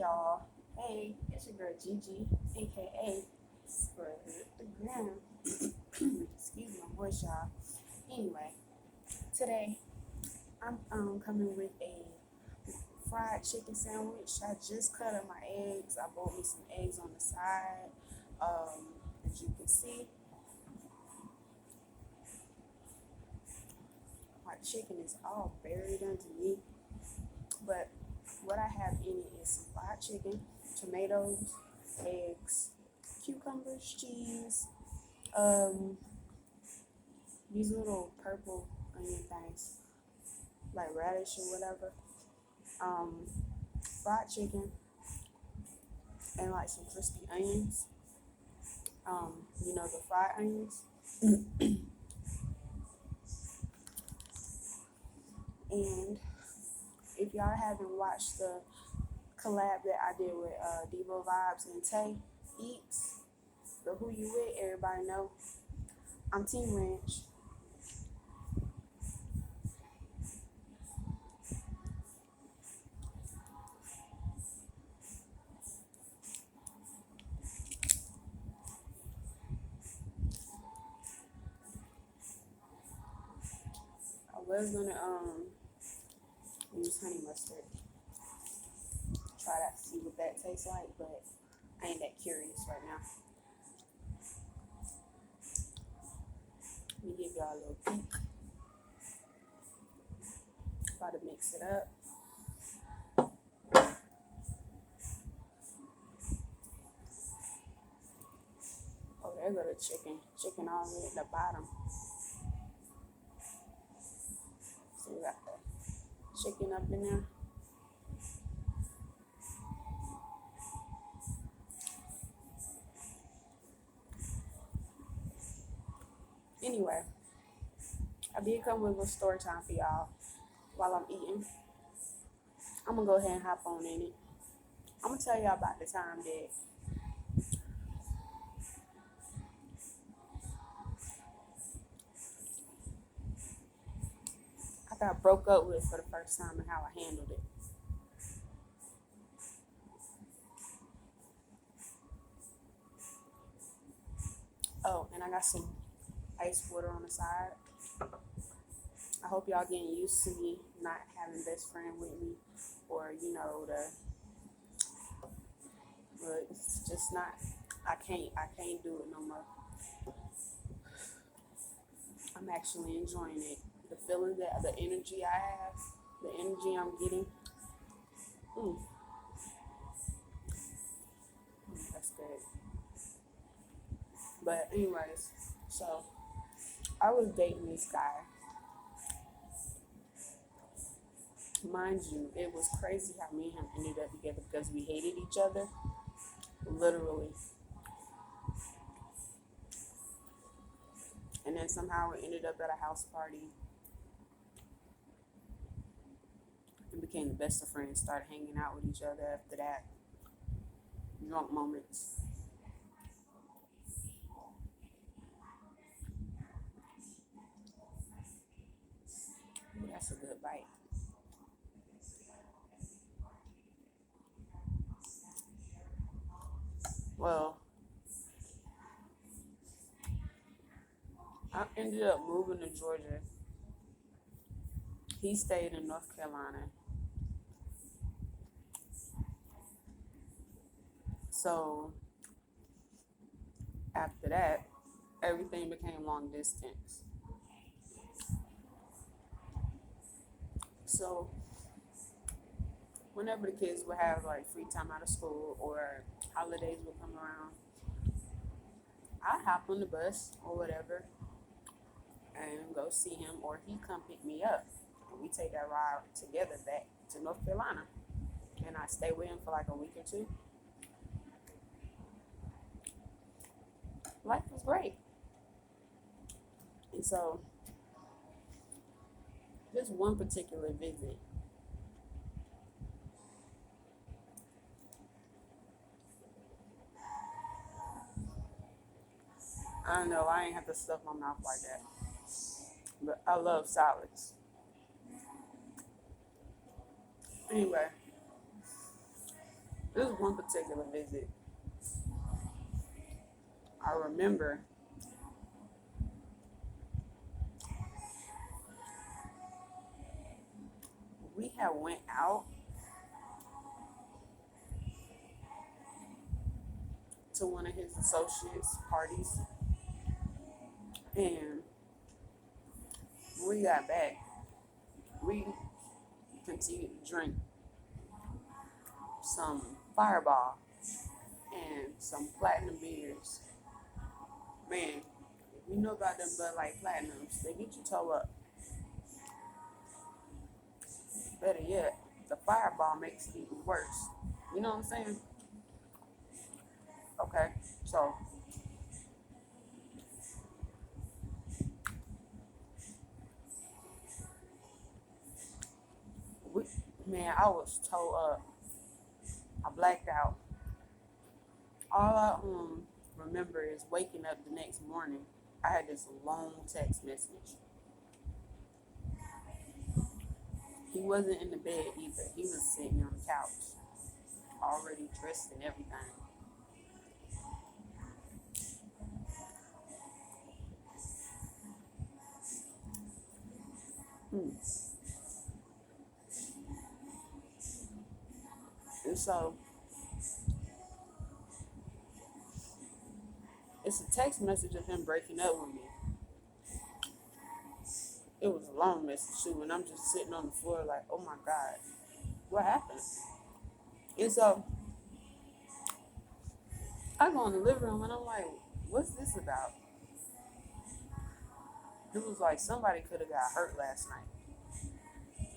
y'all. Hey, it's your girl Gigi, aka Spread the Gram. Excuse my voice, y'all. Anyway, today I'm coming with a fried chicken sandwich. I just cut up my eggs. I boiled me some eggs on the side. As you can see, my chicken is all buried underneath. But what I have in it is some fried chicken, tomatoes, eggs, cucumbers, cheese, these little purple onion things, like radish or whatever, um, fried chicken, and like some crispy onions. The fried onions. And if y'all haven't watched the collab that I did with Devo Vibes and Tay Eats, the Who You With, everybody know I'm Team Ranch. I was gonna use honey mustard, try that, see what that tastes like, but I ain't that curious right now. Let me give y'all a little peek. Try to mix it up. Oh, there go the chicken. Chicken all the way at the bottom. So we got the chicken up in there. Anyway, I did come with a little story time for y'all while I'm eating. I'm gonna go ahead and hop on in it. I'm gonna tell y'all about the time that I got broke up with for the first time and how I handled it. Oh, and I got some ice water on the side. I hope y'all getting used to me not having best friend with me, or but it's just not. I can't do it no more. I'm actually enjoying it. The feeling that the energy I have, the energy I'm getting. Mm, that's good. But anyways, so I was dating this guy. Mind you, it was crazy how me and him ended up together because we hated each other, literally. And then somehow we ended up at a house party and became the best of friends, started hanging out with each other after that. Drunk moments. Ooh, that's a good bite. Well, I ended up moving to Georgia. He stayed in North Carolina. So after that, everything became long distance. So whenever the kids would have like free time out of school or holidays would come around, I'd hop on the bus or whatever and go see him, or he come pick me up. And we take that ride together back to North Carolina. And I stay with him for like a week or two. Life was great. And so, just one particular visit, I don't know, I ain't have to stuff my mouth like that. But I love salads. Anyway, This one particular visit, I remember we had went out to one of his associates' parties, and when we got back, we continued to drink some Fireball and some Platinum beers. Man, if you know about them Bud Light Platinums, they get your toe up. Better yet, the Fireball makes it even worse. You know what I'm saying? Okay, so we, man, I was toe up. I blacked out. All I remember is waking up the next morning. I had this long text message. He wasn't in the bed either. He was sitting on the couch, already dressed and everything. Hmm. And so it's a text message of him breaking up with me. It was a long message too, and I'm just sitting on the floor like, oh my God, what happened? And so I go in the living room and I'm like, what's this about? It was like somebody could have got hurt last night.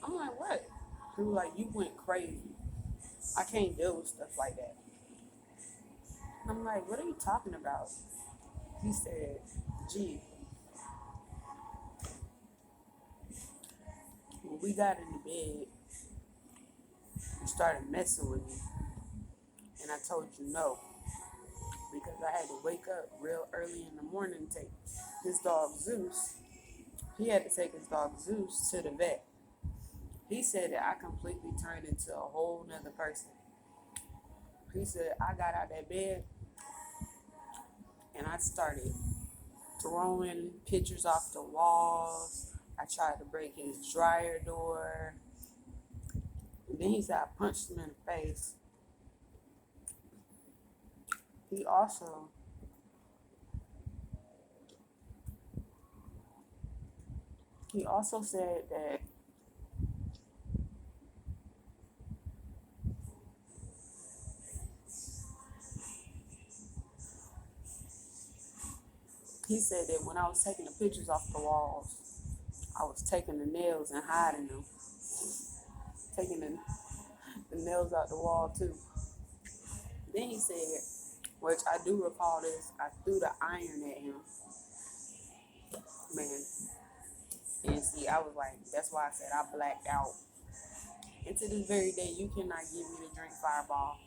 I'm like, what? He was like, you went crazy. I can't deal with stuff like that. I'm like, what are you talking about? He said, gee, when we got in the bed, you started messing with me. And I told you no. Because I had to wake up real early in the morning to take his dog Zeus. He had to take his dog Zeus to the vet. He said that I completely turned into a whole nother person. He said I got out of that bed and I started throwing pictures off the walls. I tried to break his dryer door. And then he said I punched him in the face. He also said that when I was taking the pictures off the walls, I was taking the nails and hiding them, taking the nails out the wall too. Then he said, which I do recall this, I threw the iron at him. Man, and see, I was like, that's why I said I blacked out. And to this very day, you cannot get me to drink Fireball.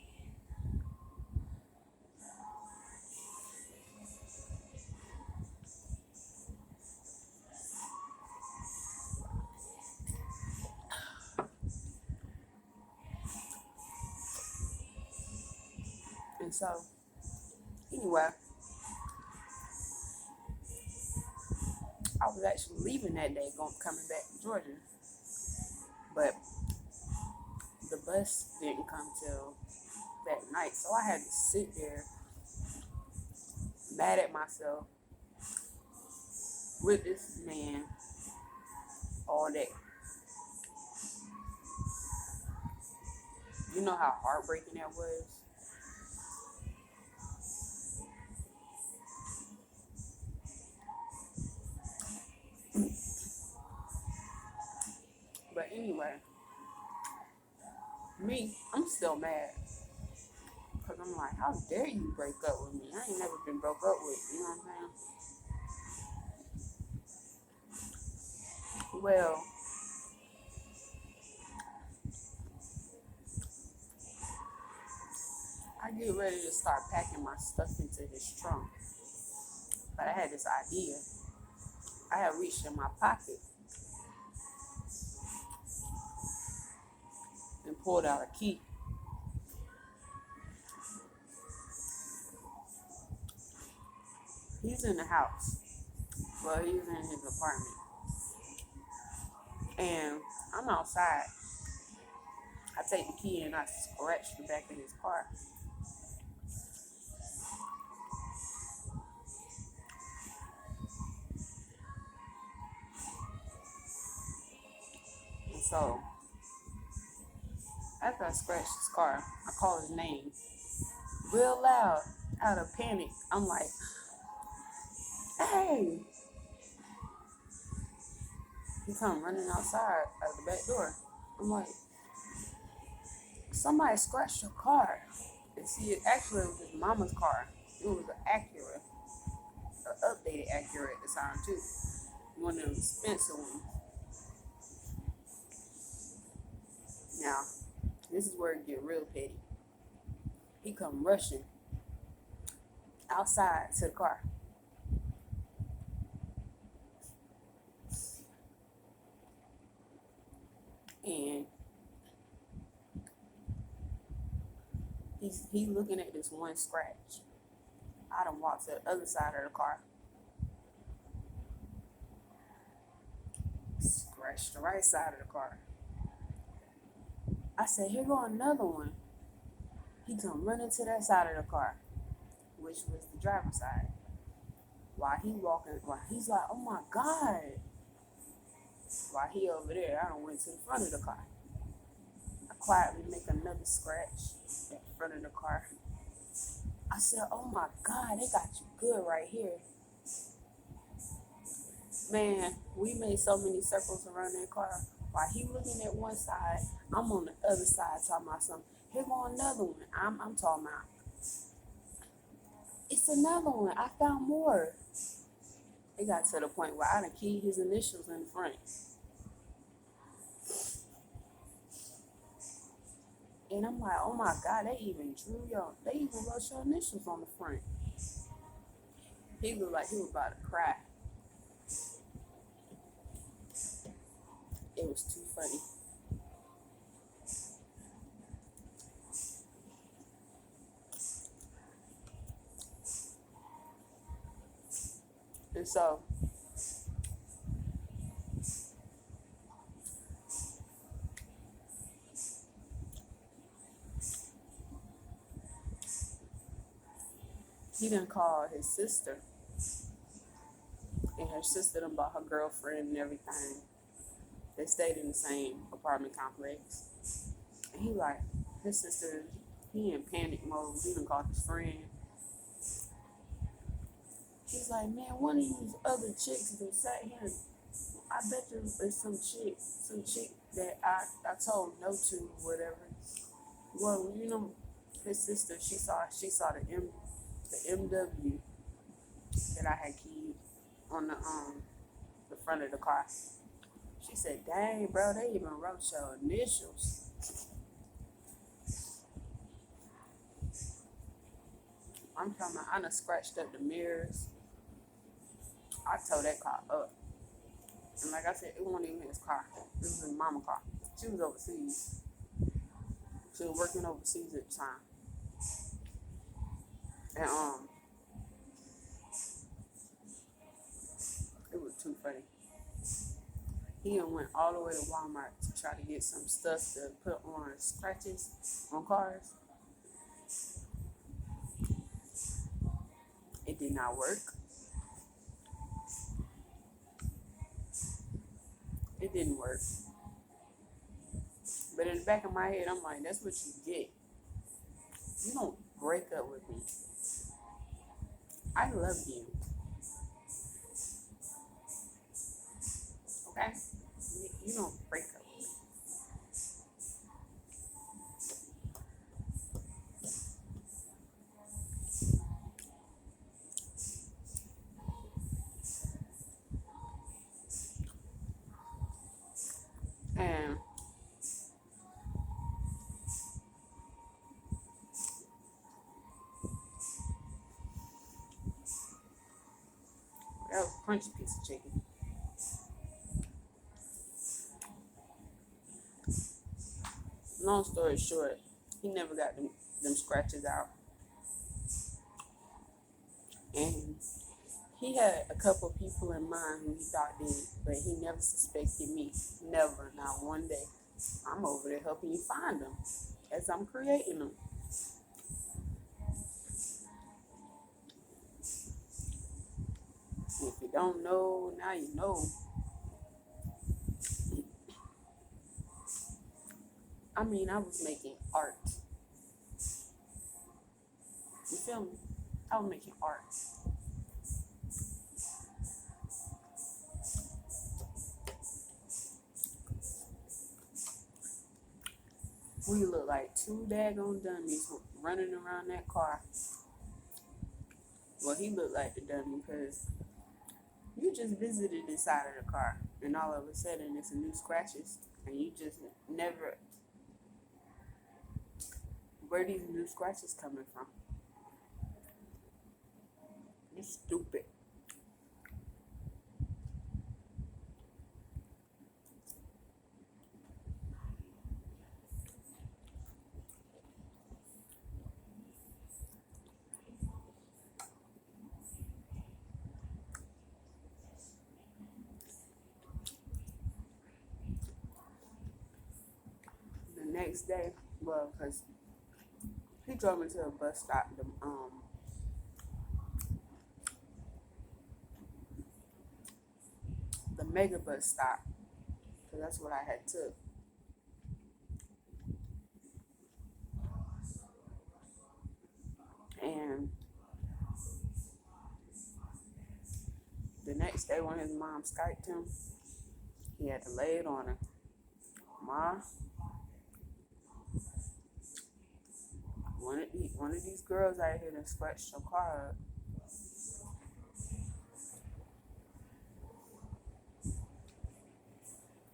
And so, anyway, I was actually leaving that day, coming back to Georgia. But the bus didn't come till that night. So I had to sit there mad at myself with this man all day. You know how heartbreaking that was? But anyway, I'm still mad. Because I'm like, how dare you break up with me? I ain't never been broke up with, you know what I'm saying? Well, I get ready to start packing my stuff into his trunk. But I had this idea. I had reached in my pocket and pulled out a key. He's in the house. Well, he's in his apartment. And I'm outside. I take the key and I scratch the back of his car. And so, after I scratch his car, I call his name real loud, out of panic. I'm like, hey! He come running outside out the back door. I'm like, somebody scratched your car. And see, it actually was his mama's car. It was an Acura, an updated Acura at the time too. One of them expensive ones. Now, this is where it get real petty. He come rushing outside to the car. And he's looking at this one scratch. I done walked to the other side of the car. Scratched the right side of the car. I said, here go another one. He come running to that side of the car, which was the driver's side. While he's like, oh my God. While he over there, I done went to the front of the car. I quietly make another scratch in front of the car. I said, oh my God, they got you good right here. Man, we made so many circles around that car. While he looking at one side, I'm on the other side talking about something. Here go another one. I'm talking about, it's another one. I found more. It got to the point where I done keyed his initials in the front. And I'm like, oh my God, they even wrote your initials on the front. He looked like he was about to cry. It was too funny. And so, he done called his sister. And her sister done bought her girlfriend and everything. They stayed in the same apartment complex. And he like, his sister, he in panic mode. He done called his friend. He's like, man, one of these other chicks that sat here, I bet there's some chick that I told no to, whatever. Well, you know, his sister, she saw the MW that I had keyed on the front of the car. She said, dang, bro, they even wrote your initials. I'm talking about, I done scratched up the mirrors. I tore that car up. And like I said, it wasn't even his car. It was his mama's car. She was overseas. She was working overseas at the time. And it was too funny. He done went all the way to Walmart to try to get some stuff to put on scratches on cars. It did not work. It didn't work. But in the back of my head, I'm like, that's what you get. You don't break up with me. I love you. Okay? You don't break up with me. And that was a crunchy piece of chicken. Long story short, he never got them scratches out. And He had a couple people in mind who he thought did it, but he never suspected me. Never, not one day. I'm over there helping you find them as I'm creating them. If you don't know, now you know. I mean, I was making art. You feel me? I was making art. We look like two daggone dummies running around that car. Well, he looked like the dummy because you just visited inside of the car, and all of a sudden it's a new scratches, and you just never. Where are these new scratches coming from? You stupid. The next day, well, because he drove me to a bus stop, the mega bus stop, because that's what I had took. And the next day when his mom Skyped him, he had to lay it on her. Ma, one of these girls out here that scratched your car up.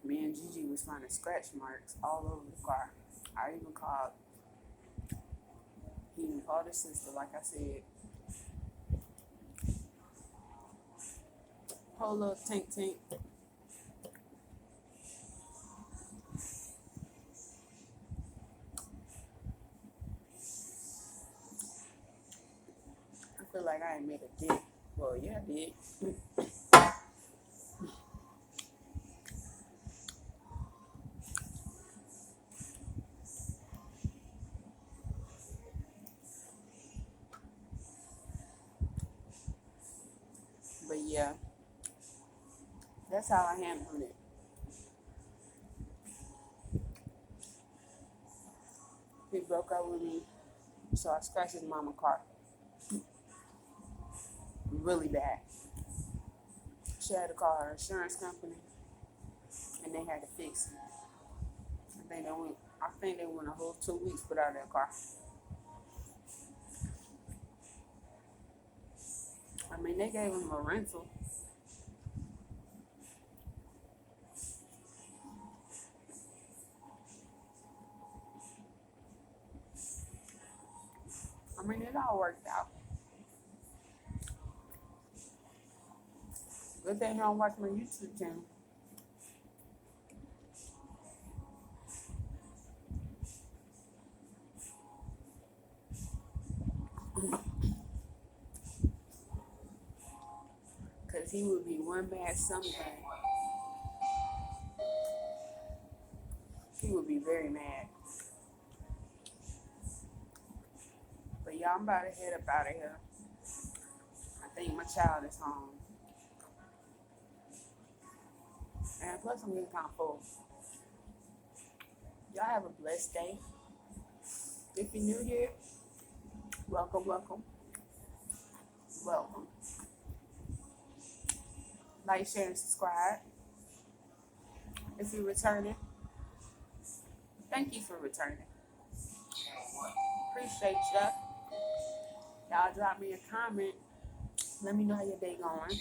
Me and Gigi was finding scratch marks all over the car. I even called. He even called his sister, like I said. Whole little tank. I feel like I ain't made a dent. Well, yeah, I did. But yeah, that's how I handled it. He broke up with me, so I scratched his mama car really bad. She had to call her insurance company, and they had to fix it. I think they went a whole 2 weeks without that car. I mean, they gave him a rental. I mean, it all worked out. Good thing I don't watch my YouTube channel. Because he would be one bad someday. He would be very mad. But y'all, I'm about to head up out of here. I think my child is home. And plus, I'm getting kind of full. Y'all have a blessed day. If you're new here, welcome. Like, share, and subscribe. If you're returning, thank you for returning. Appreciate ya. Y'all drop me a comment. Let me know how your day going.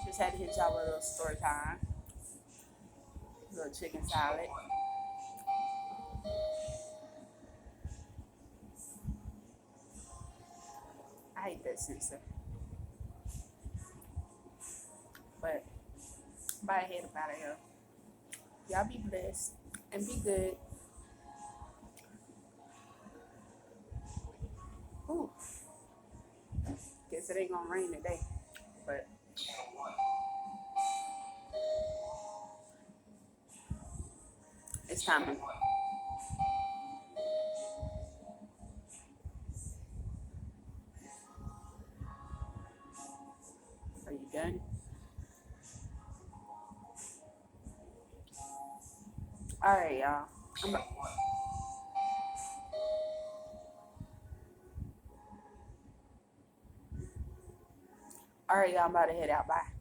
Just had to hit y'all with a little story time. A little chicken salad. I hate that sensor. But bye, head up out of here. Y'all be blessed and be good. Ooh. Guess guess it ain't gonna rain today, but it's time. Are you done? All right, y'all. All right, y'all. I'm about to head out. Bye.